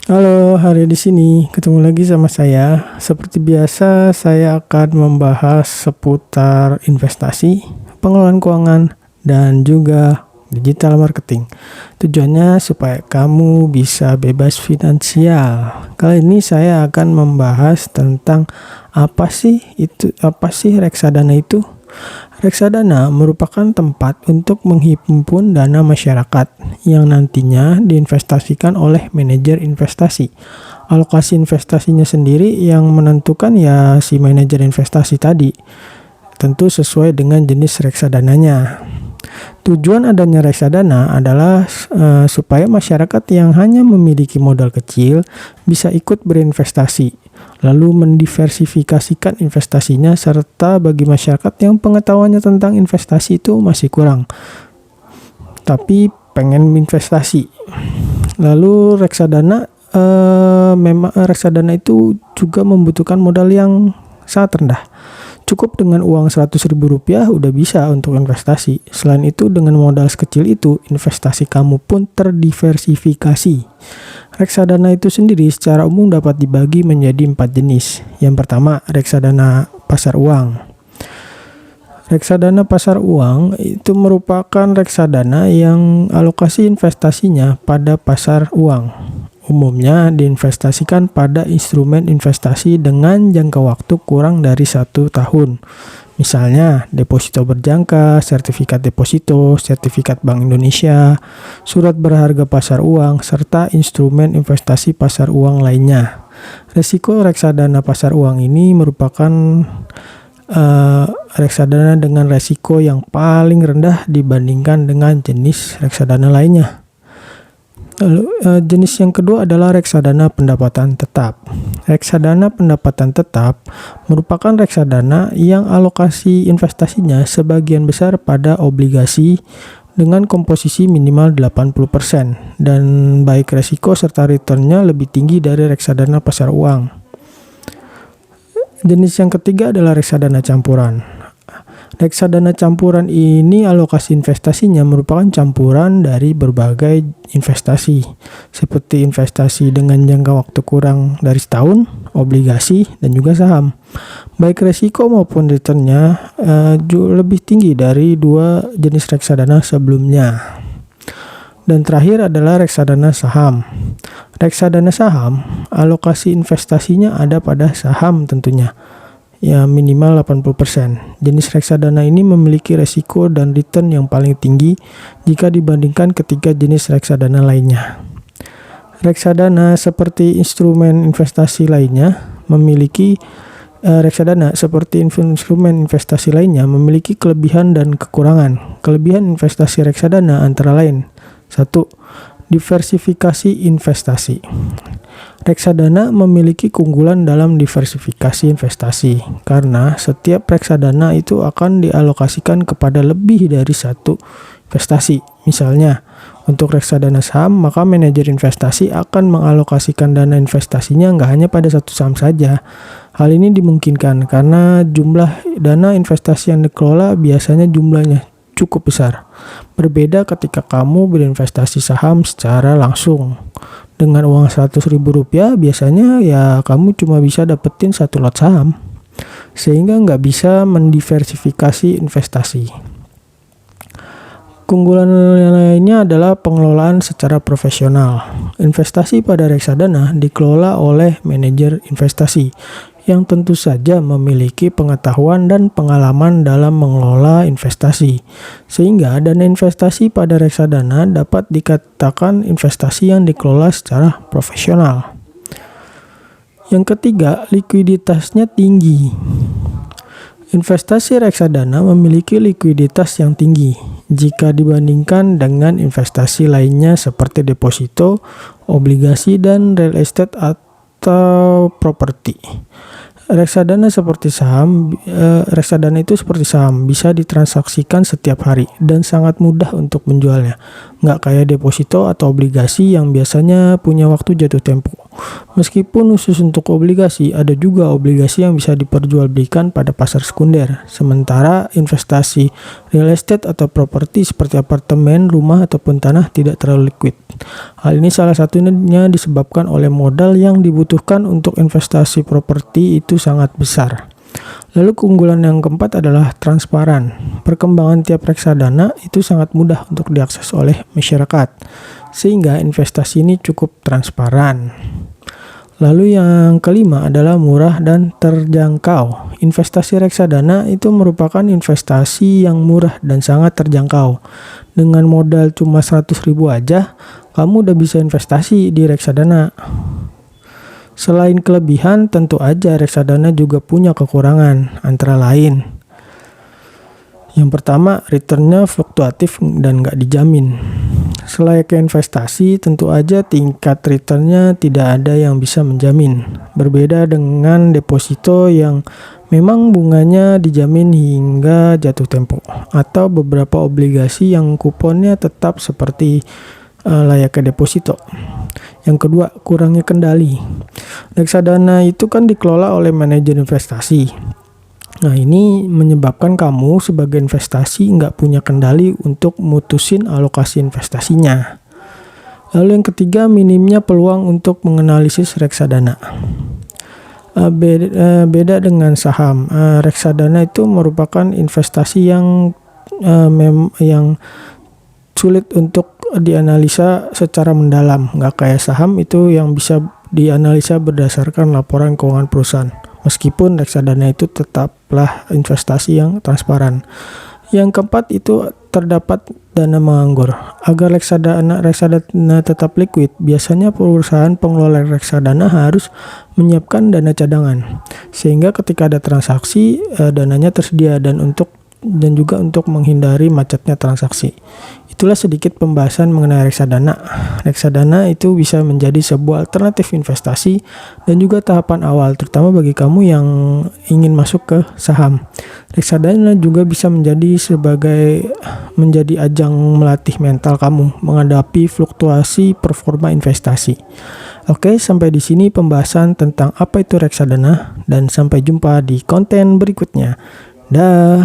Halo, hari di sini ketemu lagi sama saya. Seperti biasa, saya akan membahas seputar investasi, pengelolaan keuangan, dan juga digital marketing. Tujuannya supaya kamu bisa bebas finansial. Kali ini saya akan membahas tentang apa sih reksadana itu? Reksadana merupakan tempat untuk menghimpun dana masyarakat yang nantinya diinvestasikan oleh manajer investasi. Alokasi investasinya sendiri yang menentukan ya si manajer investasi tadi, tentu sesuai dengan jenis reksadananya. Tujuan adanya reksadana adalah supaya masyarakat yang hanya memiliki modal kecil bisa ikut berinvestasi, lalu mendiversifikasikan investasinya, serta bagi masyarakat yang pengetahuannya tentang investasi itu masih kurang, tapi pengen investasi. Lalu memang reksadana itu juga membutuhkan modal yang sangat rendah. Cukup dengan uang Rp100.000 udah bisa untuk investasi. Selain itu, dengan modal sekecil itu, investasi kamu pun terdiversifikasi. Reksadana itu sendiri secara umum dapat dibagi menjadi 4 jenis. Yang pertama, reksadana pasar uang. Reksadana pasar uang itu merupakan reksadana yang alokasi investasinya pada pasar uang. Umumnya diinvestasikan pada instrumen investasi dengan jangka waktu kurang dari 1 tahun. Misalnya, deposito berjangka, sertifikat deposito, sertifikat Bank Indonesia, surat berharga pasar uang, serta instrumen investasi pasar uang lainnya. Risiko reksadana pasar uang ini merupakan reksadana dengan risiko yang paling rendah dibandingkan dengan jenis reksadana lainnya. Lalu, jenis yang kedua adalah reksadana pendapatan tetap. Reksadana pendapatan tetap merupakan reksadana yang alokasi investasinya sebagian besar pada obligasi dengan komposisi minimal 80% dan baik resiko serta returnnya lebih tinggi dari reksadana pasar uang. Jenis yang ketiga adalah reksadana campuran. Reksadana campuran ini alokasi investasinya merupakan campuran dari berbagai investasi, seperti investasi dengan jangka waktu kurang dari setahun, obligasi, dan juga saham. Baik resiko maupun returnnya lebih tinggi dari dua jenis reksadana sebelumnya. Dan terakhir adalah reksadana saham. Reksadana saham, alokasi investasinya ada pada saham tentunya, ya minimal 80%. Jenis reksadana ini memiliki resiko dan return yang paling tinggi jika dibandingkan ketiga jenis reksadana lainnya. Reksadana seperti instrumen investasi lainnya memiliki kelebihan dan kekurangan. Kelebihan investasi reksadana antara lain: 1. Diversifikasi investasi. Reksadana memiliki keunggulan dalam diversifikasi investasi karena setiap reksadana itu akan dialokasikan kepada lebih dari satu investasi. Misalnya, untuk reksadana saham, maka manajer investasi akan mengalokasikan dana investasinya nggak hanya pada satu saham saja. Hal ini dimungkinkan karena jumlah dana investasi yang dikelola biasanya jumlahnya cukup besar. Berbeda ketika kamu berinvestasi saham secara langsung. Dengan uang Rp100.000 biasanya ya kamu cuma bisa dapetin satu lot saham, sehingga nggak bisa mendiversifikasi investasi. Keunggulan lainnya adalah pengelolaan secara profesional. Investasi pada reksadana dikelola oleh manajer investasi yang tentu saja memiliki pengetahuan dan pengalaman dalam mengelola investasi, sehingga dana investasi pada reksadana dapat dikatakan investasi yang dikelola secara profesional. Yang ketiga, likuiditasnya tinggi. Investasi reksadana memiliki likuiditas yang tinggi jika dibandingkan dengan investasi lainnya seperti deposito, obligasi, dan real estate atau properti. Reksadana itu seperti saham, bisa ditransaksikan setiap hari dan sangat mudah untuk menjualnya. Nggak kayak deposito atau obligasi yang biasanya punya waktu jatuh tempo. Meskipun khusus untuk obligasi, ada juga obligasi yang bisa diperjualbelikan pada pasar sekunder. Sementara investasi real estate atau properti seperti apartemen, rumah, ataupun tanah tidak terlalu liquid. Hal ini salah satunya disebabkan oleh modal yang dibutuhkan untuk investasi properti itu sangat besar. Lalu keunggulan yang keempat adalah transparan. Perkembangan tiap reksadana itu sangat mudah untuk diakses oleh masyarakat, sehingga investasi ini cukup transparan. Lalu yang kelima adalah murah dan terjangkau. Investasi reksadana itu merupakan investasi yang murah dan sangat terjangkau. Dengan modal cuma 100.000 aja, kamu udah bisa investasi di reksadana. Selain kelebihan, tentu aja reksadana juga punya kekurangan, antara lain. Yang pertama, returnnya fluktuatif dan nggak dijamin. Selayaknya investasi, tentu aja tingkat returnnya tidak ada yang bisa menjamin. Berbeda dengan deposito yang memang bunganya dijamin hingga jatuh tempo. Atau beberapa obligasi yang kuponnya tetap seperti layaknya deposito. Yang kedua, kurangnya kendali. Reksadana itu kan dikelola oleh manajer investasi. Nah, ini menyebabkan kamu sebagai investasi nggak punya kendali untuk mutusin alokasi investasinya. Lalu yang ketiga, minimnya peluang untuk menganalisis reksadana. Beda dengan saham, reksadana itu merupakan investasi yang sulit untuk dianalisa secara mendalam. Nggak kayak saham itu yang bisa dianalisa berdasarkan laporan keuangan perusahaan. Meskipun reksadana itu tetaplah investasi yang transparan. Yang keempat itu terdapat dana menganggur. Agar reksadana tetap liquid, biasanya perusahaan pengelola reksadana harus menyiapkan dana cadangan. Sehingga ketika ada transaksi, dananya tersedia dan juga untuk menghindari macetnya transaksi. Itulah sedikit pembahasan mengenai reksadana. Reksadana itu bisa menjadi sebuah alternatif investasi dan juga tahapan awal, terutama bagi kamu yang ingin masuk ke saham. Reksadana juga bisa menjadi ajang melatih mental kamu menghadapi fluktuasi performa investasi. Oke, sampai di sini pembahasan tentang apa itu reksadana dan sampai jumpa di konten berikutnya. Dah.